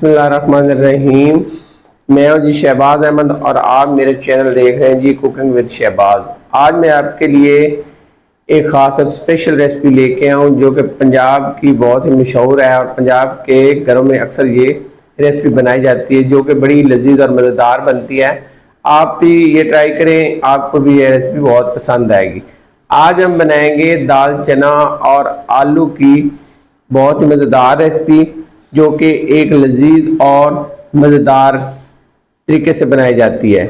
बिस्मिल्लाहिर्रहमानिर्रहीम। मैं हूं जी शहबाज अहमद और आप मेरे चैनल देख रहे हैं जी कुकिंग विद शहबाज। आज मैं आपके लिए एक ख़ास और स्पेशल रेसिपी लेके आया हूं जो कि पंजाब की बहुत ही मशहूर है और पंजाब के घरों में अक्सर ये रेसिपी बनाई जाती है जो कि बड़ी लजीज और मज़ेदार बनती है। आप भी ये ट्राई करें, आपको भी ये रेसिपी बहुत पसंद आएगी। आज हम बनाएंगे दाल चना और आलू की बहुत ही मज़ेदार रेसिपी जो कि एक लजीज और मज़ेदार तरीके से बनाई जाती है।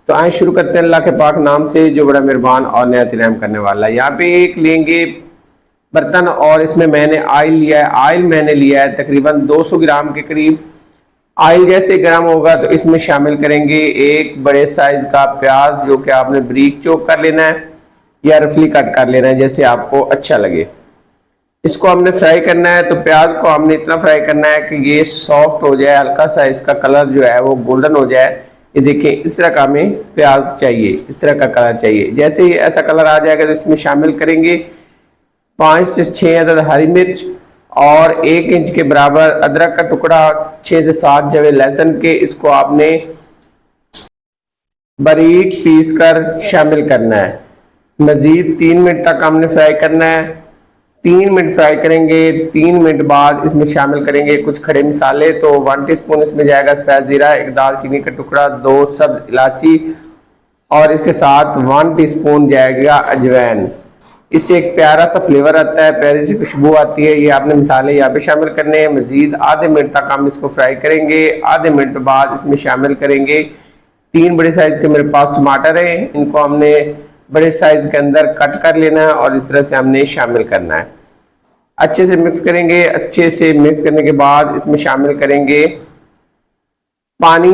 तो आए शुरू करते हैं अल्लाह के पाक नाम से जो बड़ा मेहरबान और नहायत रहम करने वाला है। यहाँ पे एक लेंगे बर्तन और इसमें मैंने ऑयल लिया है। ऑयल मैंने लिया है तकरीबन 200 ग्राम के करीब। ऑयल जैसे गर्म होगा तो इसमें शामिल करेंगे एक बड़े साइज का प्याज जो कि आपने बारीक चॉप कर लेना है या रफली कट कर लेना है जैसे आपको अच्छा लगे। इसको हमने फ्राई करना है तो प्याज को हमने इतना फ्राई करना है कि ये सॉफ्ट हो जाए, हल्का सा इसका कलर जो है वो गोल्डन हो जाए। ये देखिए इस तरह का हमें प्याज चाहिए, इस तरह का कलर चाहिए। जैसे ही ऐसा कलर आ जाएगा तो इसमें शामिल करेंगे 5 से 6 अदद हरी मिर्च और 1 इंच के बराबर अदरक का टुकड़ा, 6 से 7 जवे लहसुन के। इसको आपने बारीक पीस कर शामिल करना है। मजीद 3 मिनट तक हमने फ्राई करना है। 3 मिनट फ्राई करेंगे। 3 मिनट बाद इसमें शामिल करेंगे कुछ खड़े मसाले। तो 1 टीस्पून इसमें जाएगा सफ़ेद ज़ीरा, 1 दालचीनी का टुकड़ा, 2 सब्ज़ इलायची और इसके साथ 1 टीस्पून जाएगा अजवाइन। इससे एक प्यारा सा फ्लेवर आता है, प्यारी सी खुशबू आती है। ये आपने मसाले यहाँ पे शामिल करने हैं। मजीद आधे मिनट तक हम इसको फ्राई करेंगे। आधे मिनट बाद इसमें शामिल करेंगे 3 बड़े साइज़ के मेरे पास टमाटर हैं। इनको हमने बड़े साइज के अंदर कट कर लेना है और इस तरह से हमने शामिल करना है। अच्छे से मिक्स करेंगे। अच्छे से मिक्स करने के बाद इसमें शामिल करेंगे पानी।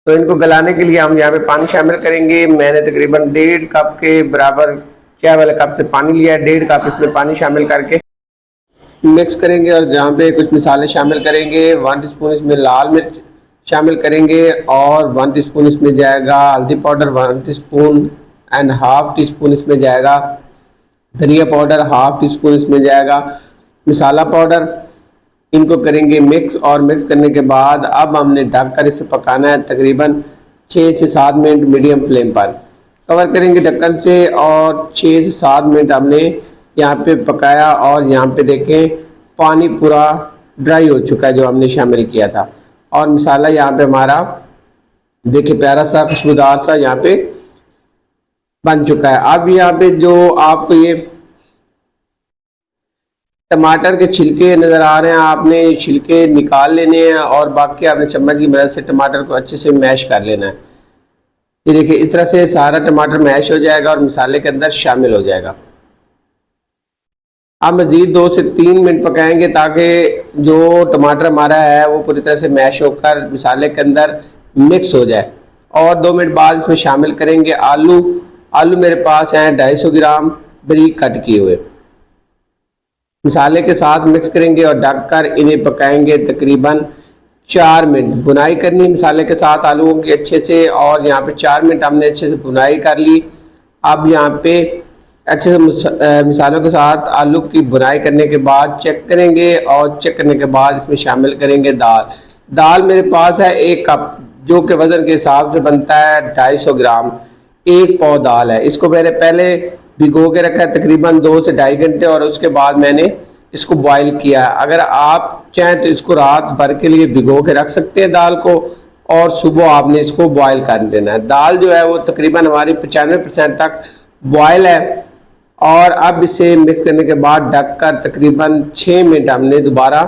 तो इनको गलाने के लिए हम यहाँ पे पानी शामिल करेंगे। मैंने तकरीबन 1.5 कप के बराबर चाय वाले कप से पानी लिया है। 1.5 कप इसमें पानी शामिल करके मिक्स करेंगे और जहाँ पे कुछ मसाले शामिल करेंगे। 1 टीस्पून इसमें लाल मिर्च शामिल करेंगे और 1 टीस्पून इसमें जाएगा हल्दी powder, 1 teaspoon and half teaspoon इसमें जाएगा धनिया पाउडर, हाफ टीस्पून इसमें जाएगा मसाला पाउडर। इनको करेंगे मिक्स और मिक्स करने के बाद अब हमने ढककर इसे पकाना है तकरीबन 6 से 7 मिनट मीडियम फ्लेम पर। कवर करेंगे ढक्कन से और 6 से 7 मिनट हमने यहाँ पे पकाया और यहाँ पे देखें पानी पूरा ड्राई हो चुका है जो हमने शामिल किया था और मसाला यहाँ पे हमारा देखिए प्यारा सा खुशबूदार सा यहाँ पे बन चुका है। अब यहाँ पे जो आपको ये टमाटर के छिलके नज़र आ रहे हैं, आपने छिलके निकाल लेने हैं और बाकी आपने चम्मच की मदद से टमाटर को अच्छे से मैश कर लेना है। ये देखिए इस तरह से सारा टमाटर मैश हो जाएगा और मसाले के अंदर शामिल हो जाएगा। अब मज़ीद 2 से 3 मिनट पकाएंगे ताकि जो टमाटर हमारा है वो पूरी तरह से मैश होकर मसाले के अंदर मिक्स हो जाए। और 2 मिनट बाद इसमें शामिल करेंगे आलू। आलू मेरे पास हैं 250 ग्राम बारीक कट किए हुए। मसाले के साथ मिक्स करेंगे और ढककर इन्हें पकाएंगे तकरीबन 4 मिनट। बुनाई करनी मसाले के साथ आलूओं की अच्छे से और यहाँ पे 4 मिनट हमने अच्छे से बुनाई कर ली। अब यहाँ पे अच्छे से मसालों के साथ आलू की बुनाई करने के बाद चेक करेंगे और चेक करने के बाद इसमें शामिल करेंगे दाल। दाल मेरे पास है 1 कप जो कि वज़न के हिसाब से बनता है 250 ग्राम। 1 पाव दाल है। इसको मैंने पहले भिगो के रखा है तकरीबन 2 से ढाई घंटे और उसके बाद मैंने इसको बॉयल किया। अगर आप चाहें तो इसको रात भर के लिए भिगो के रख सकते हैं दाल को और सुबह आपने इसको बॉयल कर लेना है। दाल जो है वो तकरीबन हमारी 95% तक बॉयल है और अब इसे मिक्स करने के बाद ढककर तकरीबन 6 मिनट हमने दोबारा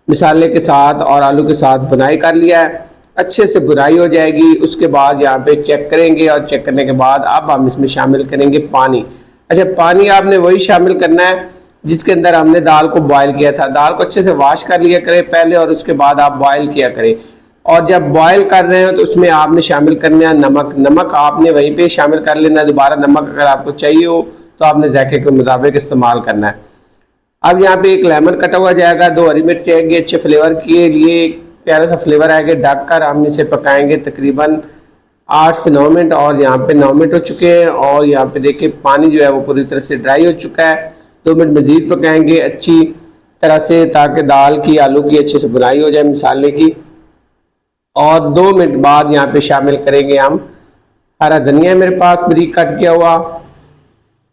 मसाले के साथ और आलू के साथ बुनाई कर लिया है। अच्छे से बुनाई हो जाएगी। उसके बाद यहाँ पे चेक करेंगे और चेक करने के बाद अब हम इसमें शामिल करेंगे पानी। अच्छा, पानी आपने वही शामिल करना है जिसके अंदर हमने दाल को बॉयल किया था। दाल को अच्छे से वॉश कर लिया करें पहले और उसके बाद आप बॉयल किया करें। और जब बॉयल कर रहे हो तो उसमें आपने शामिल करना है नमक। नमक आपने वहीं पे शामिल कर लेना है। दोबारा नमक अगर आपको चाहिए हो तो आपने जायके के मुताबिक इस्तेमाल करना है। अब यहाँ पे 1 लेमन कटा हुआ जाएगा, 2 हरी मिर्च जाएगी अच्छे फ्लेवर के लिए, प्यारा सा फ्लेवर आएगा। ढककर हम इसे पकाएंगे तकरीबन 8 से 9 मिनट और यहाँ पे 9 मिनट हो चुके हैं और यहाँ पे देखिए पानी जो है वो पूरी तरह से ड्राई हो चुका है। 2 मिनट मज़ीद पकाएंगे। अच्छी तरह से ताकि दाल की आलू की अच्छे से बुनाई हो जाए मसाले की। और 2 मिनट बाद यहाँ पे शामिल करेंगे हम हरा धनिया मेरे पास बारीक कट किया हुआ,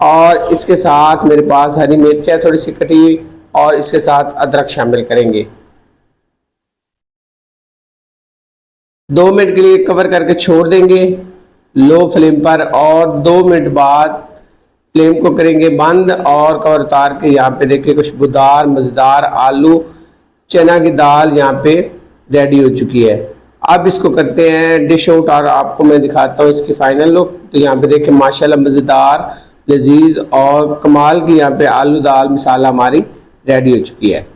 और इसके साथ मेरे पास हरी मिर्च है थोड़ी सी कटी हुई, और इसके साथ अदरक शामिल करेंगे। 2 मिनट के लिए कवर करके छोड़ देंगे लो फ्लेम पर, और 2 मिनट बाद फ्लेम को करेंगे बंद और कवर उतार के यहाँ पे देखिए खुशबूदार मज़ेदार आलू चना की दाल यहाँ पे रेडी हो चुकी है। अब इसको करते हैं डिश आउट और आपको मैं दिखाता हूँ इसकी फाइनल लुक। तो यहाँ पे देखिए माशाल्लाह मज़ेदार लजीज और कमाल की यहाँ पे आलू दाल मसाला हमारी रेडी हो चुकी है।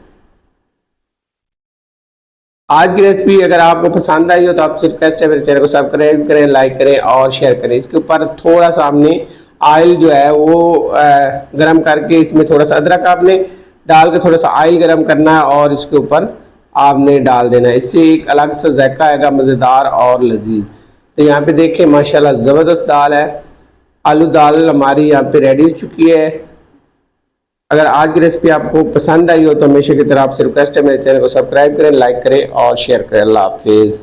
आज की रेसिपी अगर आपको पसंद आई हो तो आपसे रिक्वेस्ट है मेरे चैनल को सब्सक्राइब करें, लाइक करें और शेयर करें। इसके ऊपर थोड़ा सा हमने ऑयल जो है वो गरम करके इसमें थोड़ा सा अदरक आपने डाल के थोड़ा सा ऑयल गरम करना है और इसके ऊपर आपने डाल देना है। इससे एक अलग सा जायका आएगा मज़ेदार और लजीज। तो यहाँ पे देखिए माशाल्लाह ज़बरदस्त दाल है, आलू दाल हमारी यहाँ पे रेडी हो चुकी है। अगर आज की रेसिपी आपको पसंद आई हो तो हमेशा की तरह आपसे रिक्वेस्ट है मेरे चैनल को सब्सक्राइब करें, लाइक करें और शेयर करें। अल्लाह हाफिज़।